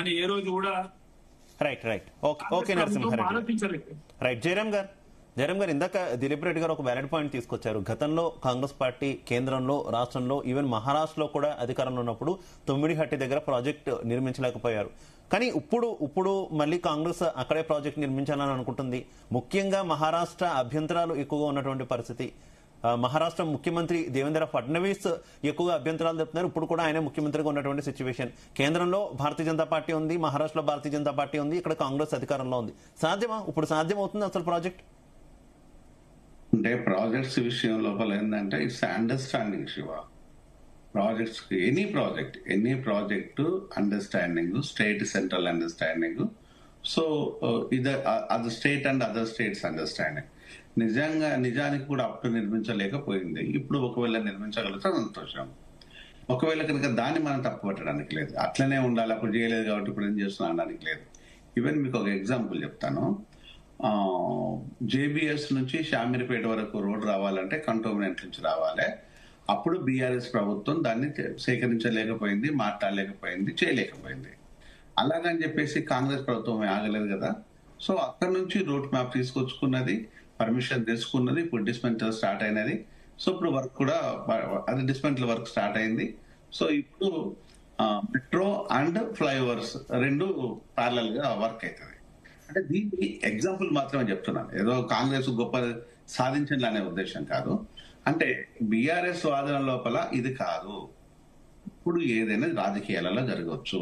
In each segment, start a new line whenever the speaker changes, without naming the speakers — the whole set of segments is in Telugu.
కానీ ఏ రోజు కూడా
right right okay okay Narasimha Reddy
ఆలోచించలేదు.
రైట్ జయరామ్ గారు ఇందాక దిలీప్ రెడ్డి గారు ఒక వ్యాలిడ్ పాయింట్ తీసుకొచ్చారు. గతంలో కాంగ్రెస్ పార్టీ కేంద్రంలో రాష్ట్రంలో ఈవెన్ మహారాష్ట్రలో కూడా అధికారంలో ఉన్నప్పుడు తొమ్మిడిహట్టి దగ్గర ప్రాజెక్ట్ నిర్మించలేకపోయారు. కానీ ఇప్పుడు మళ్ళీ కాంగ్రెస్ అక్కడే ప్రాజెక్ట్ నిర్మించాలని అనుకుంటుంది. ముఖ్యంగా మహారాష్ట్ర అభ్యంతరాలు ఎక్కువగా ఉన్నటువంటి పరిస్థితి. మహారాష్ట్ర ముఖ్యమంత్రి దేవేంద్ర ఫడ్నవీస్ ఎక్కువగా అభ్యంతరాలు చెప్తున్నారు. ఇప్పుడు కూడా ఆయన ముఖ్యమంత్రిగా ఉన్నటువంటి సిచ్యువేషన్. కేంద్రంలో భారతీయ జనతా పార్టీ ఉంది, మహారాష్ట్రలో భారతీయ జనతా పార్టీ ఉంది, ఇక్కడ కాంగ్రెస్ అధికారంలో ఉంది. సాధ్యమా? ఇప్పుడు సాధ్యమవుతుంది అసలు ప్రాజెక్ట్?
అంటే ప్రాజెక్ట్స్ విషయం లోపల ఏంటంటే it's understanding Shiva. Projects any project understanding, state central understanding. So ఇది other state and other states understanding. నిజానికి కూడా అప్పుడు నిర్మించలేకపోయింది. ఇప్పుడు ఒకవేళ నిర్మించగలిగితే సంతోషం. ఒకవేళ కనుక దాన్ని మనం తప్పు పట్టడానికి లేదు. అట్లనే ఉండాలి, అప్పుడు చేయలేదు కాబట్టి ఇప్పుడు ఏం చేస్తున్నా అనడానికి లేదు. ఈవెన్ మీకు ఒక ఎగ్జాంపుల్ చెప్తాను. జేబీఎస్ నుంచి షామీర్పేట వరకు రోడ్ రావాలంటే కంటోన్మెంట్ నుంచి రావాలి. అప్పుడు బీఆర్ఎస్ ప్రభుత్వం దాన్ని సేకరించలేకపోయింది, మాట్లాడలేకపోయింది, చేయలేకపోయింది. అలాగని చెప్పేసి కాంగ్రెస్ ప్రభుత్వం ఆగలేదు కదా. సో అక్కడి నుంచి రూట్ మ్యాప్ తీసుకొచ్చుకున్నది, పర్మిషన్ తీసుకున్నది, ఇప్పుడు డిస్మెంటల్ స్టార్ట్ అయినది. సో ఇప్పుడు వర్క్ కూడా అది డిస్మెంటల్ వర్క్ స్టార్ట్ అయింది. సో ఇప్పుడు మెట్రో అండ్ ఫ్లైఓవర్స్ రెండు ప్యారలల్ గా వర్క్ అవుతుంది. అంటే దీనికి ఎగ్జాంపుల్ మాత్రమే చెప్తున్నాను, ఏదో కాంగ్రెస్ గొప్ప సాధించాలి అనే ఉద్దేశం కాదు. అంటే బీఆర్ఎస్ వాదన లోపల ఇది కాదు, ఇప్పుడు ఏదైనా రాజకీయాలలో జరగవచ్చు.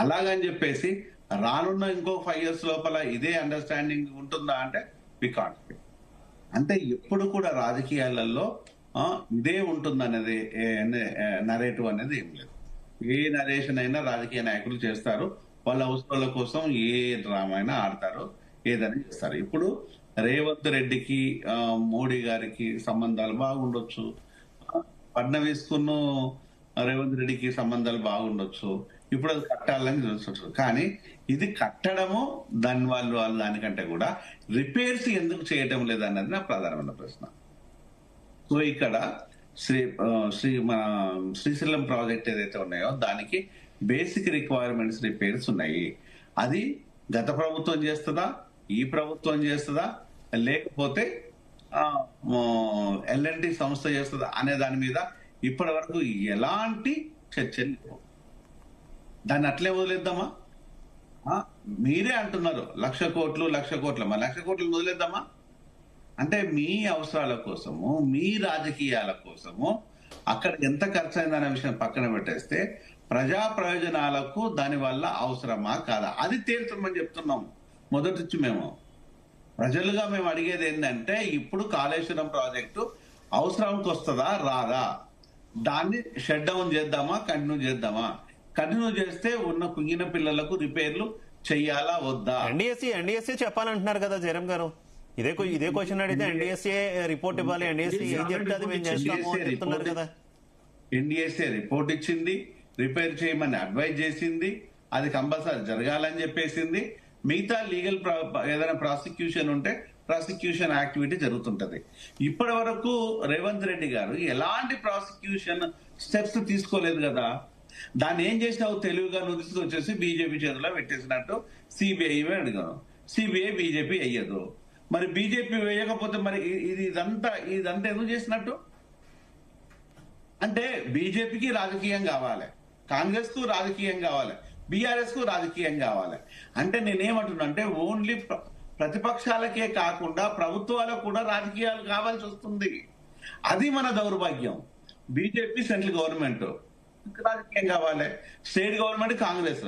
అలాగని చెప్పేసి రానున్న ఇంకో 5 years లోపల ఇదే అండర్స్టాండింగ్ ఉంటుందా అంటే వి కాంట్. అంటే ఎప్పుడు కూడా రాజకీయాలలో ఇదే ఉంటుందనేది నరేటివ్ అనేది ఏం లేదు. ఏ నరేషన్ అయినా రాజకీయ నాయకులు చేస్తారు, వాళ్ళ అవసరాల కోసం ఏ డ్రామా అయినా ఆడతారు, ఏదైనా చేస్తారు. ఇప్పుడు రేవంత్ రెడ్డికి మోడీ గారికి సంబంధాలు బాగుండొచ్చు, ఫడ్నవీస్ కును రేవంత్ రెడ్డికి సంబంధాలు బాగుండొచ్చు. ఇప్పుడు అది కట్టాలని తెలుసు. కానీ ఇది కట్టడము వాళ్ళు దానికంటే కూడా రిపేర్స్ ఎందుకు చేయటం లేదన్నది నా ప్రధానమైన ప్రశ్న. సో ఇక్కడ మన శ్రీశైలం ప్రాజెక్ట్ ఏదైతే ఉన్నాయో దానికి బేసిక్ రిక్వైర్మెంట్స్ రిపేర్స్ ఉన్నాయి. అది గత ప్రభుత్వం చేస్తుందా, ఈ ప్రభుత్వం చేస్తుందా, లేకపోతే ఎల్ఎన్టీ సంస్థ చేస్తుందా అనే దాని మీద ఇప్పటి వరకు ఎలాంటి చర్చలు లేవు. దాన్ని అట్లే వదిలేద్దామా? మీరే అంటున్నారు 1,00,000 కోట్లు మరి 1,00,000 కోట్లు వదిలేద్దామా? అంటే మీ అవసరాల కోసము, మీ రాజకీయాల కోసము అక్కడ ఎంత ఖర్చు అయిందనే విషయం పక్కన పెట్టేస్తే ప్రజా ప్రయోజనాలకు దాని వల్ల అవసరమా కాదా అది తేల్చమని చెప్తున్నాం. మొదటి మేము ప్రజలుగా మేము అడిగేది ఏంటంటే ఇప్పుడు కాళేశ్వరం ప్రాజెక్టు అవసరానికి వస్తుందా రాదా, దాన్ని షట్ డౌన్ చేద్దామా, కంటిన్యూ చేస్తే ఉన్న కుంగిన పిల్లలకు రిపేర్లు చెయ్యాలా వద్దా?
ఎన్డీఎస్ఏ చెప్పాలంటున్నారు కదా జయరామ్ గారు. ఇదే క్వశ్చన్ అడిగితే ఎన్డీఎస్ఏ రిపోర్ట్ ఇవ్వాలి, ఎన్డీఎస్ఏ ఏం చెప్తే అది మేము చేస్తాము చెప్తున్నారు కదా.
ఎన్డీఎస్ఏ రిపోర్ట్ ఇచ్చింది, రిపేర్ చేయమని అడ్వైజ్ చేసింది, అది కంపల్సరీ జరగాలని చెప్పేసింది. మిగతా లీగల్ ఏదైనా ప్రాసిక్యూషన్ ఉంటే ప్రాసిక్యూషన్ యాక్టివిటీ జరుగుతుంటది. ఇప్పటి వరకు రేవంత్ రెడ్డి గారు ఎలాంటి ప్రాసిక్యూషన్ స్టెప్స్ తీసుకోలేదు కదా. దాన్ని ఏం చేసినావు తెలివిగా నువ్వు తీసుకొచ్చేసి బీజేపీ చేతిలో పెట్టేసినట్టు సిబిఐ అడిగాను. సిబిఐ బీజేపీ వేయదు. మరి బీజేపీ వేయకపోతే మరి ఇదంతా ఎందుకు చేసినట్టు? అంటే బీజేపీకి రాజకీయం కావాలి, కాంగ్రెస్ కు రాజకీయం కావాలి, బీఆర్ఎస్ కు రాజకీయం కావాలి. అంటే నేనేమంటున్నా అంటే ఓన్లీ ప్రతిపక్షాలకే కాకుండా ప్రభుత్వాలకు కూడా రాజకీయాలు కావాల్సి వస్తుంది. అది మన దౌర్భాగ్యం. బీజేపీ సెంట్రల్ గవర్నమెంట్ రాజకీయం కావాలి, స్టేట్ గవర్నమెంట్ కాంగ్రెస్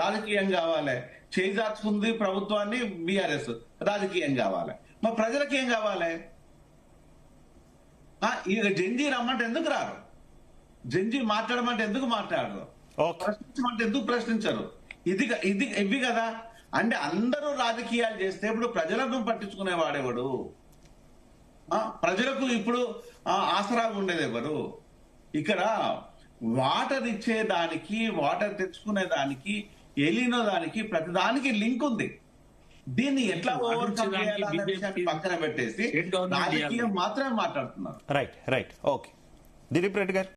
రాజకీయం కావాలి, చేజార్చుకుంది ప్రభుత్వాన్ని బీఆర్ఎస్ రాజకీయం కావాలి. మరి ప్రజలకు ఏం కావాలి? ఇక జంజీ రమ్మంటే ఎందుకు రారు? జంజీ మాట్లాడమంటే ఎందుకు మాట్లాడరు? ప్రశ్నించమంటే ఎందుకు ప్రశ్నించరు? ఇవి కదా. అంటే అందరూ రాజకీయాలు చేస్తే ఇప్పుడు ప్రజలను పట్టించుకునేవాడెవడు? ప్రజలకు ఇప్పుడు ఆసరాగా ఉండేది ఎవరు? ఇక్కడ వాటర్ ఇచ్చేదానికి, వాటర్ తెచ్చుకునేదానికి, ఎలినో దానికి ప్రతిదానికి లింక్ ఉంది. దీన్ని ఎట్లా ఓవర్కమ్ చేయాలనే విషయాన్ని పక్కన పెట్టేసి రాజకీయం మాత్రమే మాట్లాడుతున్నారు.
రైట్ ఓకే దిలీప్ రెడ్డి గారు.